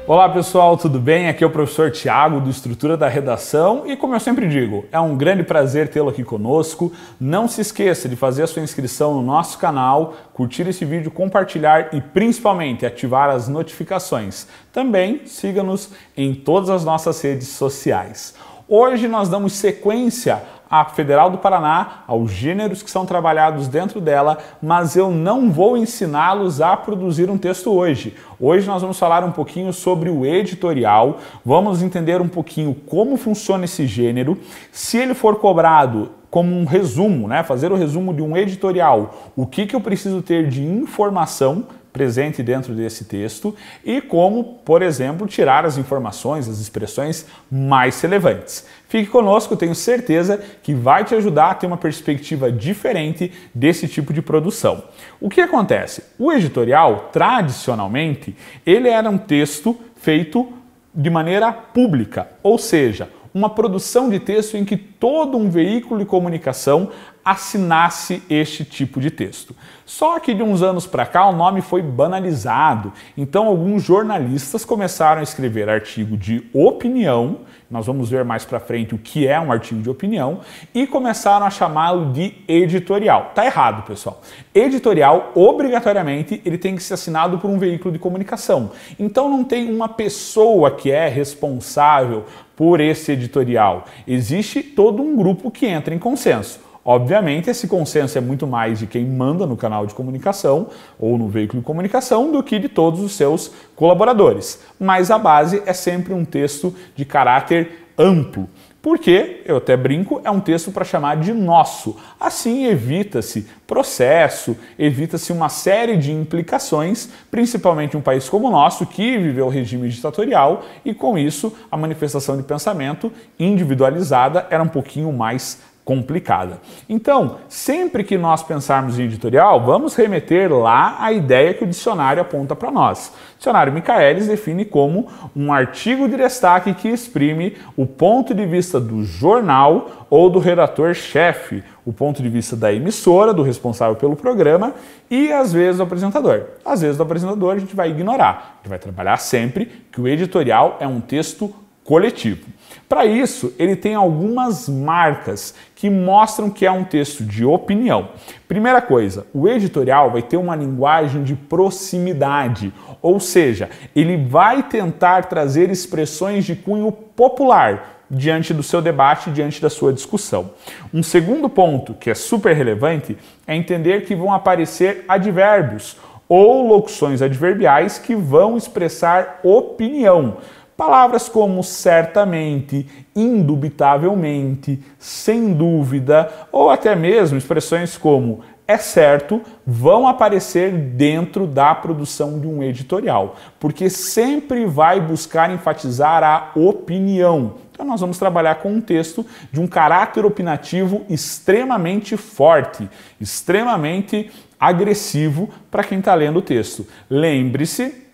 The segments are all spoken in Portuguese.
Olá pessoal, tudo bem? Aqui é o professor Thiago do Estrutura da Redação e como eu sempre digo, é um grande prazer tê-lo aqui conosco. Não se esqueça de fazer a sua inscrição no nosso canal, curtir esse vídeo, compartilhar e principalmente ativar as notificações. Também siga-nos em todas as nossas redes sociais. Hoje nós damos sequência à Federal do Paraná, aos gêneros que são trabalhados dentro dela, mas eu não vou ensiná-los a produzir um texto hoje. Hoje nós vamos falar um pouquinho sobre o editorial, vamos entender um pouquinho como funciona esse gênero, se ele for cobrado como um resumo, fazer o resumo de um editorial, o que eu preciso ter de informação presente dentro desse texto e como, por exemplo, tirar as informações, as expressões mais relevantes. Fique conosco, tenho certeza que vai te ajudar a ter uma perspectiva diferente desse tipo de produção. O que acontece? O editorial, tradicionalmente, ele era um texto feito de maneira pública, ou seja, uma produção de texto em que todo um veículo de comunicação assinasse este tipo de texto. Só que de uns anos para cá o nome foi banalizado, então alguns jornalistas começaram a escrever artigo de opinião, nós vamos ver mais para frente o que é um artigo de opinião, e começaram a chamá-lo de editorial. Tá errado, pessoal. Editorial, obrigatoriamente, ele tem que ser assinado por um veículo de comunicação. Então não tem uma pessoa que é responsável por esse editorial. Existe todo um grupo que entra em consenso. Obviamente, esse consenso é muito mais de quem manda no canal de comunicação ou no veículo de comunicação do que de todos os seus colaboradores. Mas a base é sempre um texto de caráter amplo. Porque, eu até brinco, é um texto para chamar de nosso. Assim evita-se processo, evita-se uma série de implicações, principalmente em um país como o nosso, que viveu o regime ditatorial, e com isso a manifestação de pensamento individualizada era um pouquinho mais complicada. Então, sempre que nós pensarmos em editorial, vamos remeter lá à ideia que o dicionário aponta para nós. O dicionário Michaelis define como um artigo de destaque que exprime o ponto de vista do jornal ou do redator-chefe, o ponto de vista da emissora, do responsável pelo programa e, às vezes, do apresentador. Às vezes, do apresentador a gente vai ignorar. A gente vai trabalhar sempre que o editorial é um texto coletivo. Para isso, ele tem algumas marcas que mostram que é um texto de opinião. Primeira coisa, o editorial vai ter uma linguagem de proximidade, ou seja, ele vai tentar trazer expressões de cunho popular diante do seu debate, diante da sua discussão. Um segundo ponto, que é super relevante, é entender que vão aparecer advérbios ou locuções adverbiais que vão expressar opinião. Palavras como certamente, indubitavelmente, sem dúvida, ou até mesmo expressões como é certo, vão aparecer dentro da produção de um editorial, porque sempre vai buscar enfatizar a opinião. Então nós vamos trabalhar com um texto de um caráter opinativo extremamente forte, extremamente agressivo para quem está lendo o texto. Lembre-se,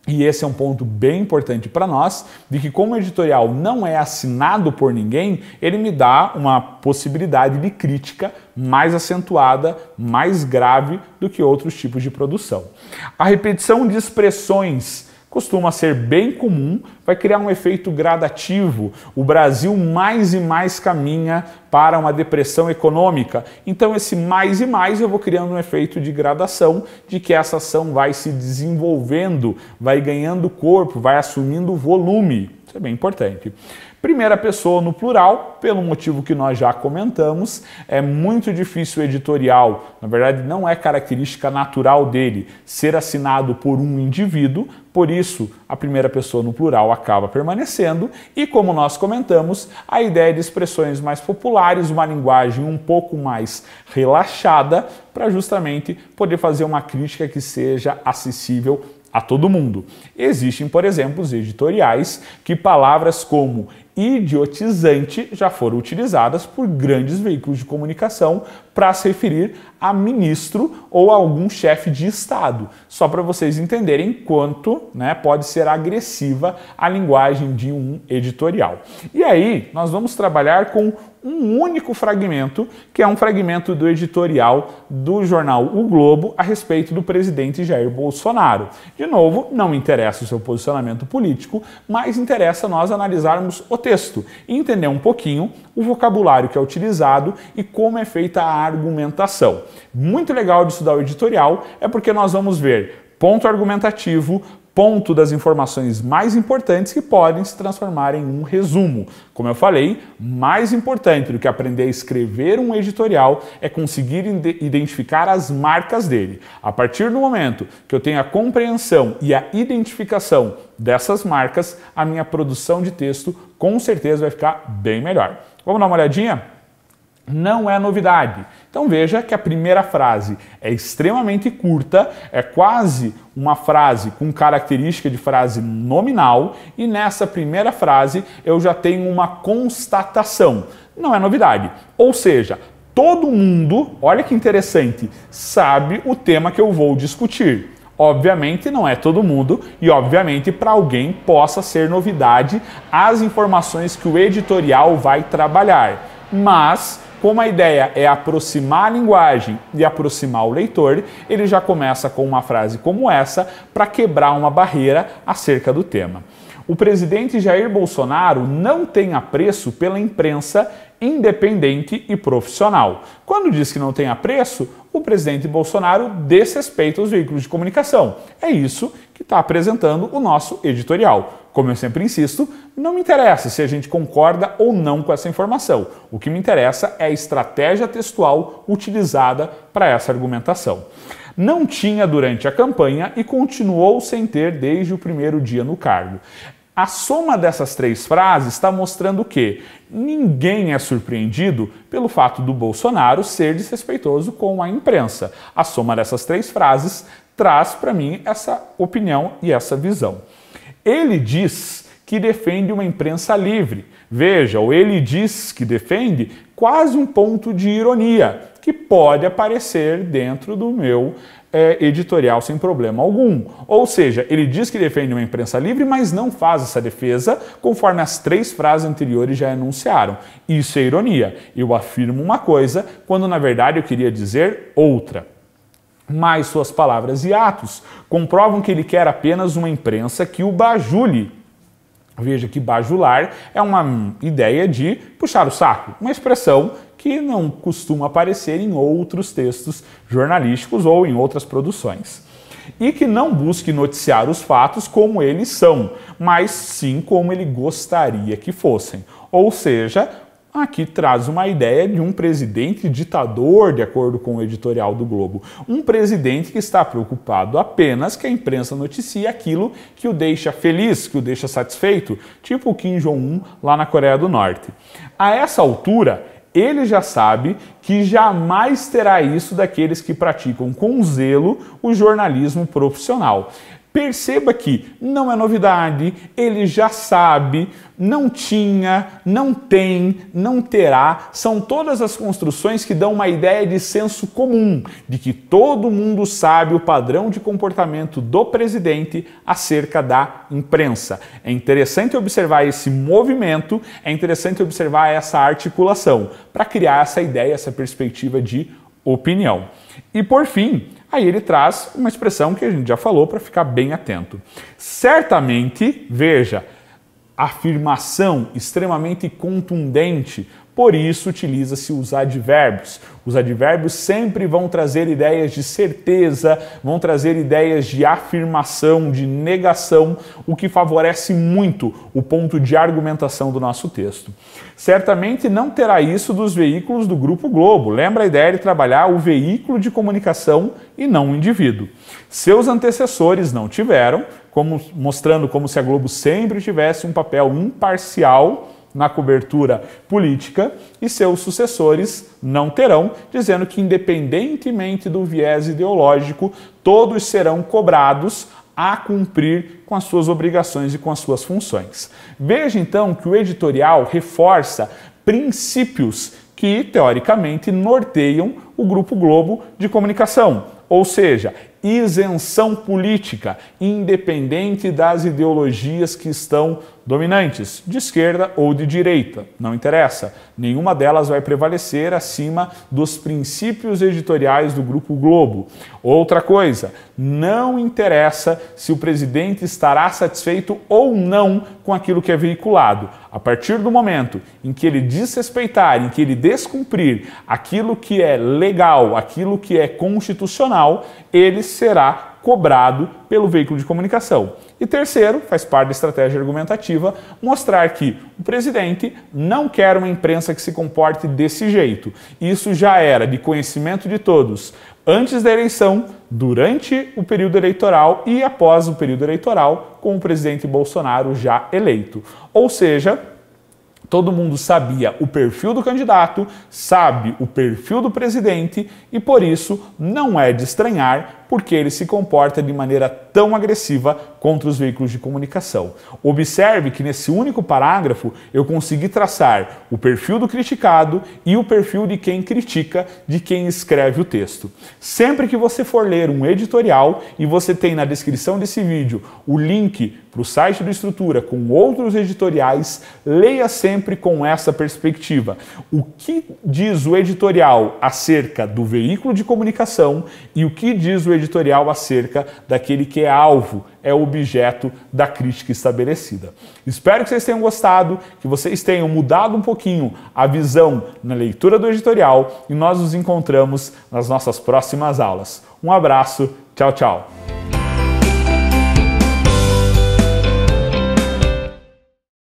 e esse é um ponto bem importante para nós, de que como o editorial não é assinado por ninguém, ele me dá uma possibilidade de crítica mais acentuada, mais grave do que outros tipos de produção. A repetição de expressões costuma ser bem comum, vai criar um efeito gradativo. O Brasil mais e mais caminha para uma depressão econômica. Então esse mais e mais eu vou criando um efeito de gradação, de que essa ação vai se desenvolvendo, vai ganhando corpo, vai assumindo volume. Isso é bem importante. Primeira pessoa no plural, pelo motivo que nós já comentamos, é muito difícil o editorial, na verdade não é característica natural dele, ser assinado por um indivíduo, por isso a primeira pessoa no plural acaba permanecendo e, como nós comentamos, a ideia de expressões mais populares, uma linguagem um pouco mais relaxada, para justamente poder fazer uma crítica que seja acessível a todo mundo. Existem, por exemplo, os editoriais que palavras como idiotizante já foram utilizadas por grandes veículos de comunicação para se referir a ministro ou a algum chefe de Estado. Só para vocês entenderem quanto, né, pode ser agressiva a linguagem de um editorial. E aí nós vamos trabalhar com um único fragmento, que é um fragmento do editorial do jornal O Globo a respeito do presidente Jair Bolsonaro. De novo, não interessa o seu posicionamento político, mas interessa nós analisarmos o texto e entender um pouquinho o vocabulário que é utilizado e como é feita a argumentação. Muito legal de estudar o editorial é porque nós vamos ver ponto argumentativo, ponto das informações mais importantes que podem se transformar em um resumo. Como eu falei, mais importante do que aprender a escrever um editorial é conseguir identificar as marcas dele. A partir do momento que eu tenho a compreensão e a identificação dessas marcas, a minha produção de texto com certeza vai ficar bem melhor. Vamos dar uma olhadinha? Não é novidade. Então veja que a primeira frase é extremamente curta, é quase uma frase com característica de frase nominal e nessa primeira frase eu já tenho uma constatação. Não é novidade. Ou seja, todo mundo, olha que interessante, sabe o tema que eu vou discutir. Obviamente não é todo mundo e obviamente para alguém possa ser novidade as informações que o editorial vai trabalhar. Mas como a ideia é aproximar a linguagem e aproximar o leitor, ele já começa com uma frase como essa para quebrar uma barreira acerca do tema. O presidente Jair Bolsonaro não tem apreço pela imprensa independente e profissional. Quando diz que não tem apreço, o presidente Bolsonaro desrespeita os veículos de comunicação. É isso que está apresentando o nosso editorial. Como eu sempre insisto, não me interessa se a gente concorda ou não com essa informação. O que me interessa é a estratégia textual utilizada para essa argumentação. Não tinha durante a campanha e continuou sem ter desde o primeiro dia no cargo. A soma dessas três frases está mostrando que ninguém é surpreendido pelo fato do Bolsonaro ser desrespeitoso com a imprensa. A soma dessas três frases traz para mim essa opinião e essa visão. Ele diz que defende uma imprensa livre. Veja, o ele diz que defende quase um ponto de ironia, que pode aparecer dentro do meu editorial sem problema algum. Ou seja, ele diz que defende uma imprensa livre, mas não faz essa defesa conforme as três frases anteriores já enunciaram. Isso é ironia. Eu afirmo uma coisa quando na verdade eu queria dizer outra. Mas suas palavras e atos comprovam que ele quer apenas uma imprensa que o bajule. Veja que bajular é uma ideia de puxar o saco, uma expressão que não costuma aparecer em outros textos jornalísticos ou em outras produções. E que não busque noticiar os fatos como eles são, mas sim como ele gostaria que fossem. Ou seja, aqui traz uma ideia de um presidente ditador, de acordo com o editorial do Globo. Um presidente que está preocupado apenas que a imprensa noticie aquilo que o deixa feliz, que o deixa satisfeito, tipo o Kim Jong-un lá na Coreia do Norte. A essa altura, ele já sabe que jamais terá isso daqueles que praticam com zelo o jornalismo profissional. Perceba que não é novidade, ele já sabe, não tinha, não tem, não terá, são todas as construções que dão uma ideia de senso comum, de que todo mundo sabe o padrão de comportamento do presidente acerca da imprensa. É interessante observar esse movimento, é interessante observar essa articulação, para criar essa ideia, essa perspectiva de opinião. E por fim, aí ele traz uma expressão que a gente já falou para ficar bem atento. Certamente, veja, afirmação extremamente contundente, por isso utiliza-se os advérbios. Os advérbios sempre vão trazer ideias de certeza, vão trazer ideias de afirmação, de negação, o que favorece muito o ponto de argumentação do nosso texto. Certamente não terá isso dos veículos do Grupo Globo. Lembra a ideia de trabalhar o veículo de comunicação e não o indivíduo. Seus antecessores não tiveram, mostrando como se a Globo sempre tivesse um papel imparcial na cobertura política, e seus sucessores não terão, dizendo que independentemente do viés ideológico, todos serão cobrados a cumprir com as suas obrigações e com as suas funções. Veja então que o editorial reforça princípios que, teoricamente, norteiam o Grupo Globo de comunicação, ou seja, isenção política, independente das ideologias que estão dominantes, de esquerda ou de direita, não interessa. Nenhuma delas vai prevalecer acima dos princípios editoriais do Grupo Globo. Outra coisa, não interessa se o presidente estará satisfeito ou não com aquilo que é veiculado. A partir do momento em que ele desrespeitar, em que ele descumprir aquilo que é legal, aquilo que é constitucional, ele será cobrado pelo veículo de comunicação. E terceiro, faz parte da estratégia argumentativa, mostrar que o presidente não quer uma imprensa que se comporte desse jeito. Isso já era de conhecimento de todos antes da eleição, durante o período eleitoral e após o período eleitoral, com o presidente Bolsonaro já eleito. Ou seja, todo mundo sabia o perfil do candidato, sabe o perfil do presidente e, por isso, não é de estranhar porque ele se comporta de maneira tão agressiva contra os veículos de comunicação. Observe que nesse único parágrafo eu consegui traçar o perfil do criticado e o perfil de quem critica, de quem escreve o texto. Sempre que você for ler um editorial e você tem na descrição desse vídeo o link para o site do Estrutura com outros editoriais, leia sempre com essa perspectiva. O que diz o editorial acerca do veículo de comunicação e o que diz o editorial acerca daquele que é alvo, é objeto da crítica estabelecida. Espero que vocês tenham gostado, que vocês tenham mudado um pouquinho a visão na leitura do editorial e nós nos encontramos nas nossas próximas aulas. Um abraço, tchau, tchau!